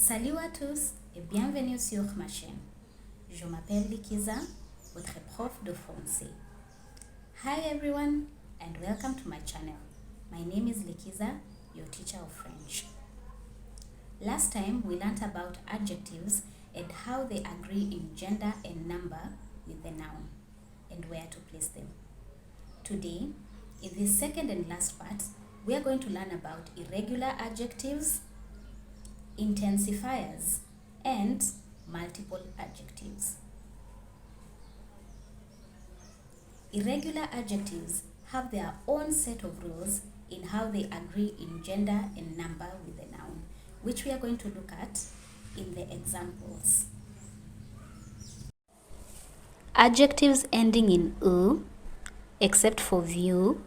Salut à tous et bienvenue sur ma chaîne. Je m'appelle Likiza, votre prof de français. Hi everyone and welcome to my channel. My name is Likiza, your teacher of French. Last time we learned about adjectives and how they agree in gender and number with the noun and where to place them. Today, in this second and last part, we are going to learn about irregular adjectives, intensifiers, and multiple adjectives. Irregular adjectives have their own set of rules in how they agree in gender and number with the noun, which we are going to look at in the examples. Adjectives ending in u, except for view,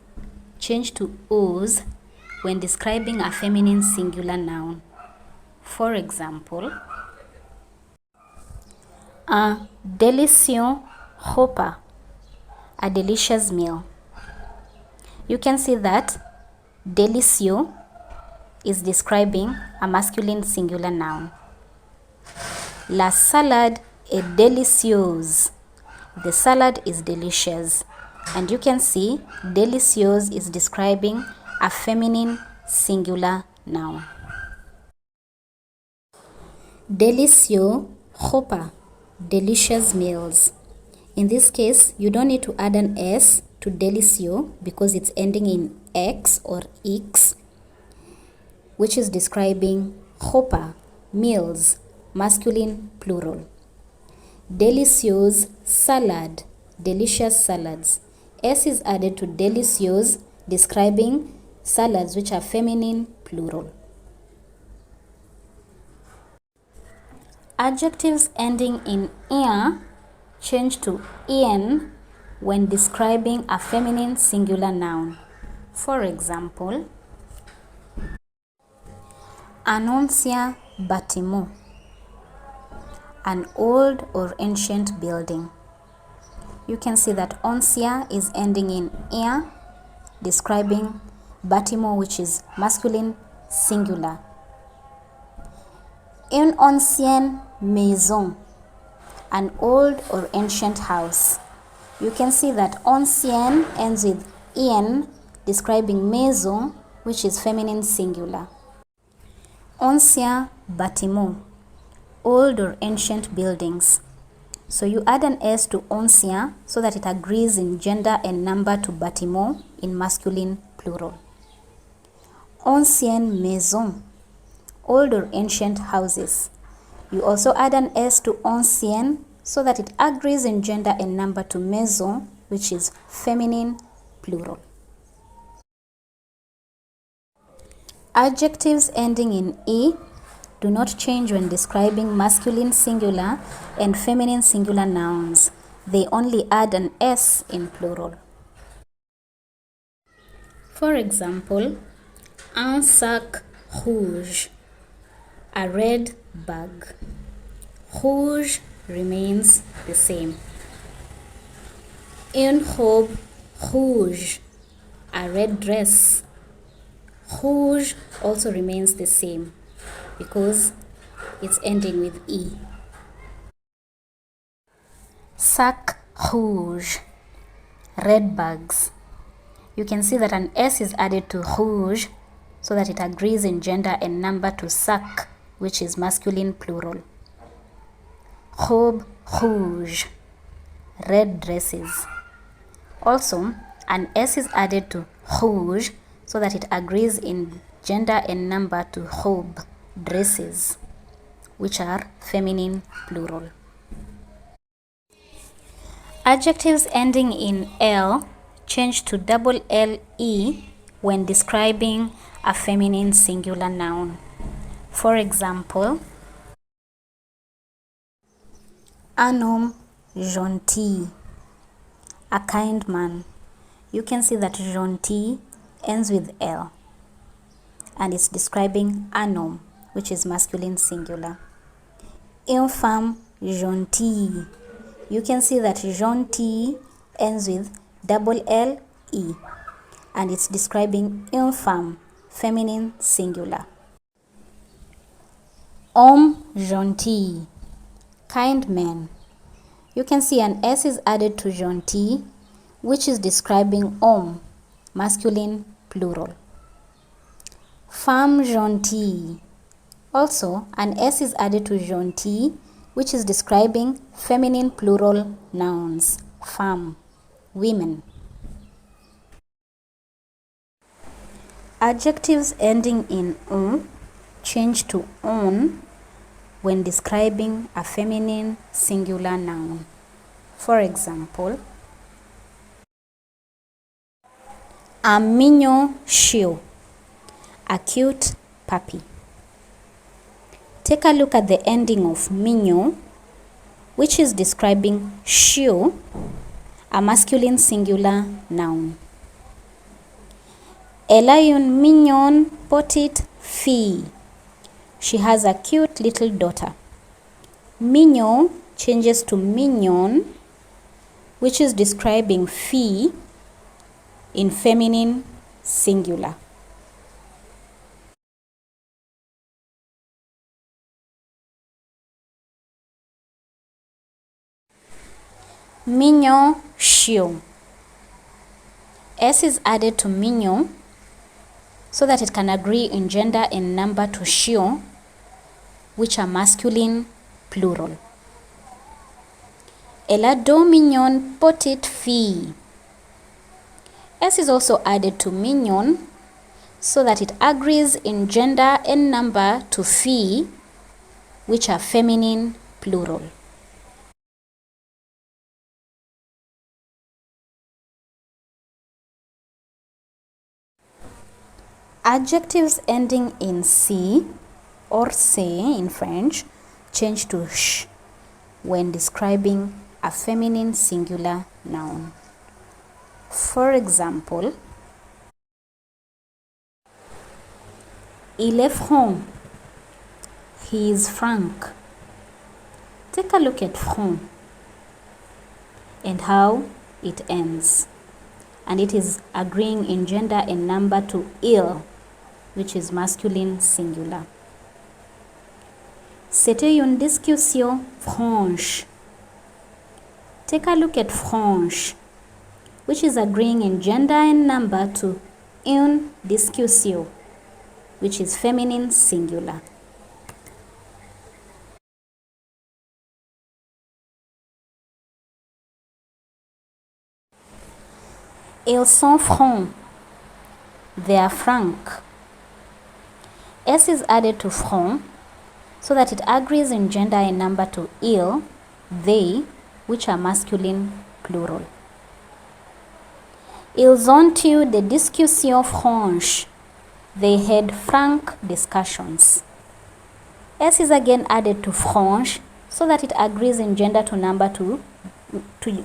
change to us when describing a feminine singular noun. For example, un délicieux repas, a delicious meal. You can see that délicieux is describing a masculine singular noun. La salade est délicieuse. The salad is delicious. And you can see délicieuse is describing a feminine singular noun. Délicieux repas, delicious meals. In this case, you don't need to add an S to délicieux because it's ending in X or X, which is describing repas, meals, masculine plural. Délicieuse salad, delicious salads. S is added to délicieuse, describing salads which are feminine plural. Adjectives ending in -ien change to -ien when describing a feminine singular noun. For example, un ancien bâtiment, an old or ancient building. You can see that ancien is ending in -ien, describing bâtiment, which is masculine singular. Une ancienne maison, an old or ancient house. You can see that ancien ends with -ien, describing maison, which is feminine singular. Ancien bâtiment, old or ancient buildings. So you add an S to ancien so that it agrees in gender and number to bâtiment in masculine plural. Ancienne maison, old or ancient houses. You also add an S to ancienne so that it agrees in gender and number to maison, which is feminine plural. Adjectives ending in E do not change when describing masculine singular and feminine singular nouns. They only add an S in plural. For example, un sac rouge, a red bag. Rouge remains the same. Une robe rouge, a red dress. Rouge also remains the same because it's ending with E. Sac rouge, red bags. You can see that an S is added to rouge so that it agrees in gender and number to sac, which is masculine plural. Robe rouge, red dresses. Also, an S is added to rouge so that it agrees in gender and number to robe, dresses, which are feminine plural. Adjectives ending in L change to double LE when describing a feminine singular noun. For example, un homme gentil, a kind man. You can see that gentil ends with L and it's describing un homme, which is masculine singular. Une femme gentille. You can see that gentil ends with double LE and it's describing une femme, feminine singular. Homme gentil, kind man. You can see an S is added to gentil, which is describing homme, masculine plural. Femme gentille. Also, an S is added to gentil, which is describing feminine plural nouns. Femme, women. Adjectives ending in on change to on when describing a feminine singular noun. For example, un mignon chiot, a cute puppy. Take a look at the ending of mignon, which is describing chiot, a masculine singular noun. Elle a une mignonne petite fille. She has a cute little daughter. Mignon changes to mignon, which is describing fille in feminine singular. Mignon chiot. S is added to mignon so that it can agree in gender and number to chiot, which are masculine plural. Elle a deux mignonnes petites filles. S is also added to mignon so that it agrees in gender and number to fille, which are feminine plural. Adjectives ending in C or C in French change to sh when describing a feminine singular noun. For example, il est franc. He is frank. Take a look at franc and how it ends. And it is agreeing in gender and number to il, which is masculine singular. C'était une discussion franche. Take a look at franche, which is agreeing in gender and number to une discussion, which is feminine singular. Ils sont francs. They are frank. S is added to franc so that it agrees in gender and number to il, they, which are masculine plural. Ils ont eu des discussions franches. They had frank discussions. S is again added to franche so that it agrees in gender to number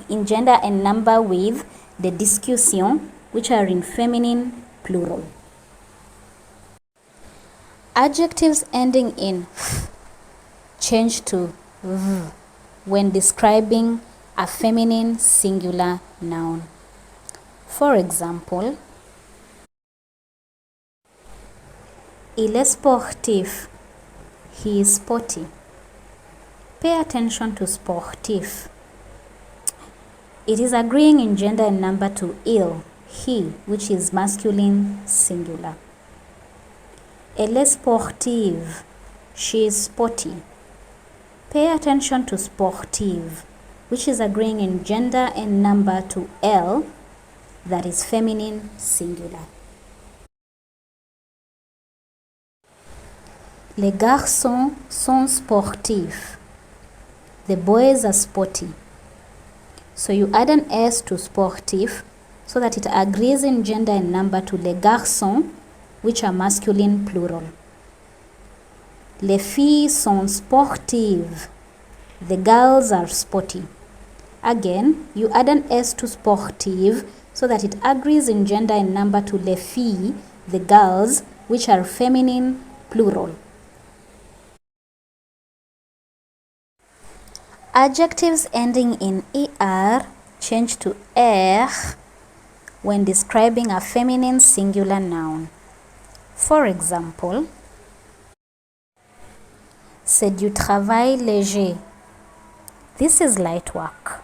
in gender and number with the discussion, which are in feminine plural. Adjectives ending in f change to v when describing a feminine singular noun. For example, il est sportif. He is sporty. Pay attention to sportif. It is agreeing in gender and number to il, he, which is masculine singular. Elle est sportive. She is sporty. Pay attention to sportive, which is agreeing in gender and number to elle, that is feminine singular. Les garçons sont sportifs. The boys are sporty. So you add an S to sportif so that it agrees in gender and number to les garçons, which are masculine plural. Les filles sont sportives. The girls are sporty. Again, you add an S to sportive so that it agrees in gender and number to les filles, the girls, which are feminine plural. Adjectives ending in er change to er when describing a feminine singular noun. For example, C'est du travail léger. This is light work.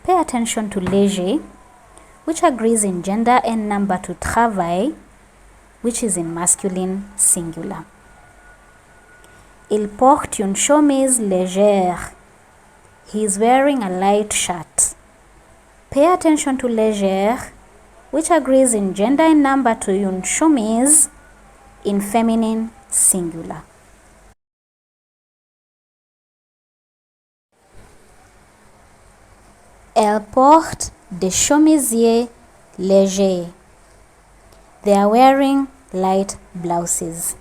Pay attention to léger, which agrees in gender and number to travail, which is in masculine singular. Il porte une chemise légère. He is wearing a light shirt. Pay attention to légère, which agrees in gender and number to une chemise in feminine singular. Elle porte des chemisiers légers. They are wearing light blouses.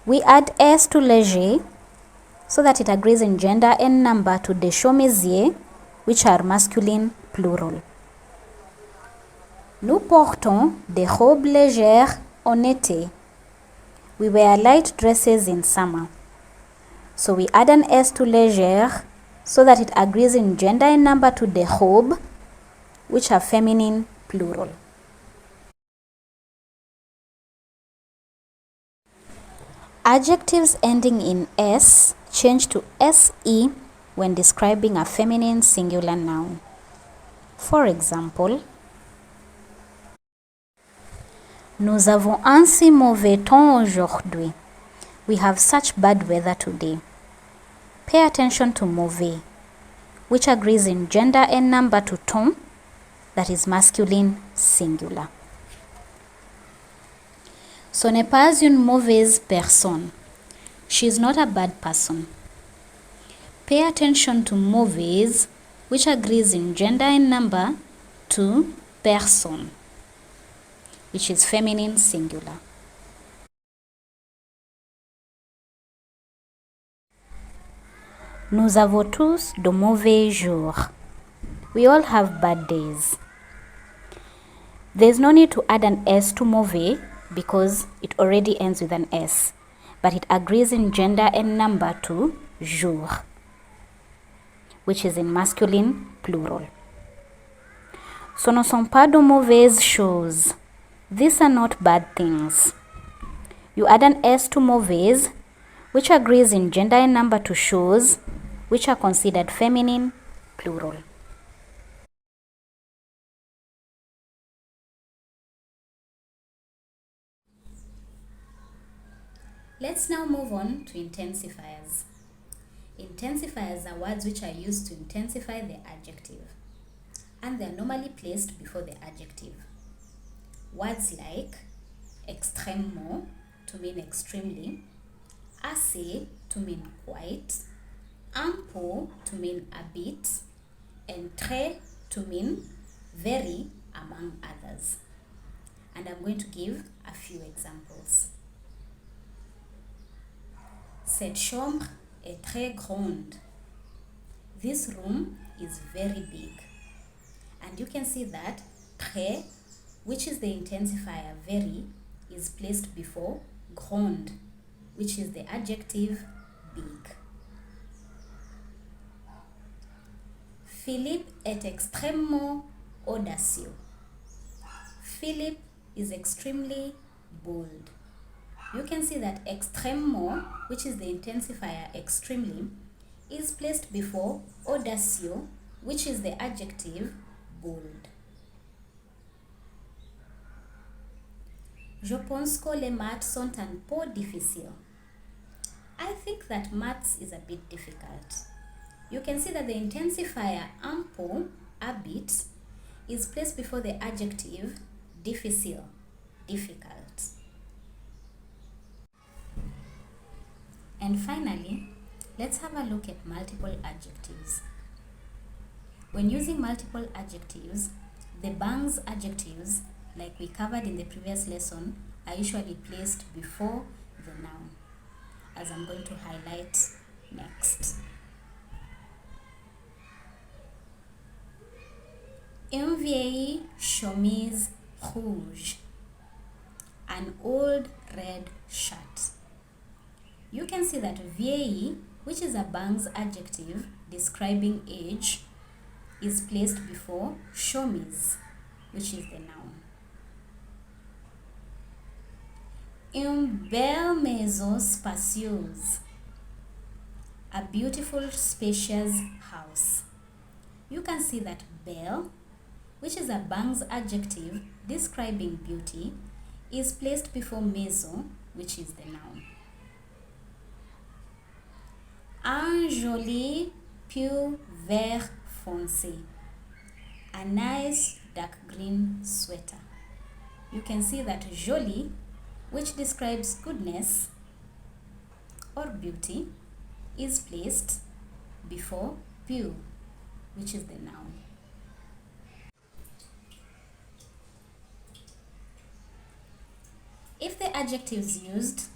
We add S to léger so that it agrees in gender and number to des chemisiers, which are masculine plural. Nous portons des robes légères en été. We wear light dresses in summer. So we add an S to légère so that it agrees in gender and number to des robes, which are feminine plural. Adjectives ending in S change to SE when describing a feminine singular noun. For example, nous avons un si mauvais temps aujourd'hui. We have such bad weather today. Pay attention to mauvais, which agrees in gender and number to temps, that is masculine singular. Ce n'est pas une mauvaise personne. She is not a bad person. Pay attention to mauvaise, which agrees in gender and number to personne, which is feminine singular. Nous avons tous de mauvais jours. We all have bad days. There's no need to add an S to mauvais because it already ends with an S, but it agrees in gender and number to jour, which is in masculine plural. Ce ne sont pas de mauvaises choses. These are not bad things. You add an S to mauvaise, which agrees in gender and number to choses, which are considered feminine plural. Let's now move on to intensifiers. Intensifiers are words which are used to intensify the adjective, and they are normally placed before the adjective. Words like extrêmement to mean extremely, assez to mean quite, un peu to mean a bit, and très to mean very, among others. And I'm going to give a few examples. Cette chambre est très grande. This room is very big. And you can see that très, which is the intensifier very, is placed before grande, which is the adjective big. Philippe est extrêmement audacieux. Philip is extremely bold. You can see that extrêmement, which is the intensifier extremely, is placed before audacieux, which is the adjective bold. Je pense que les maths sont un peu difficiles. I think that maths is a bit difficult. You can see that the intensifier un peu, a bit, is placed before the adjective difficile, difficult. And finally, let's have a look at multiple adjectives. When using multiple adjectives, the bangs adjectives, like we covered in the previous lesson, are usually placed before the noun, as I'm going to highlight next. Une vieille chemise rouge. An old red shirt. You can see that vieille, which is a bangs adjective describing age, is placed before chemise, which is the noun. Une belle maison spacieuse. A beautiful, spacious house. You can see that belle, which is a Banks adjective describing beauty, is placed before maison, which is the noun. Un joli pull vert foncé. A nice dark green sweater. You can see that joli, which describes goodness or beauty, is placed before pull, which is the noun. If the adjectives used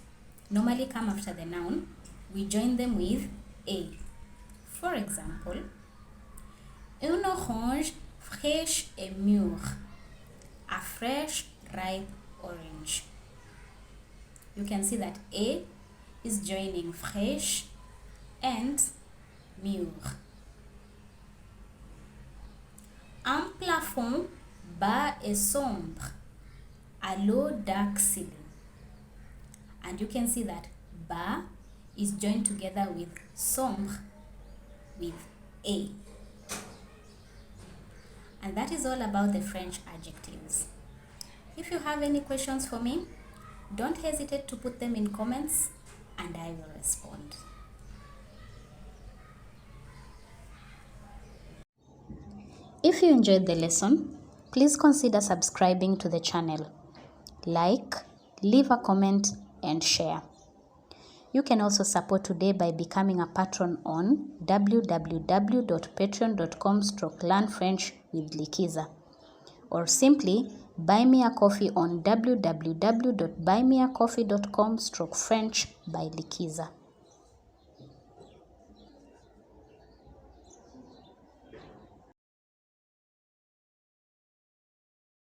normally come after the noun, we join them with a. For example, une orange fraîche et mûre. A fresh, ripe orange. You can see that a is joining fraîche and mûre. Un plafond bas et sombre. A low dark ceiling. And you can see that bas is joined together with sombre with a. And that is all about the French adjectives. If you have any questions for me, don't hesitate to put them in comments and I will respond. If you enjoyed the lesson, please consider subscribing to the channel. Like, leave a comment, and share. You can also support today by becoming a patron on www.patreon.com/learnfrenchwithlikiza, or simply buy me a coffee on www.buymeacoffee.com/French by Likiza.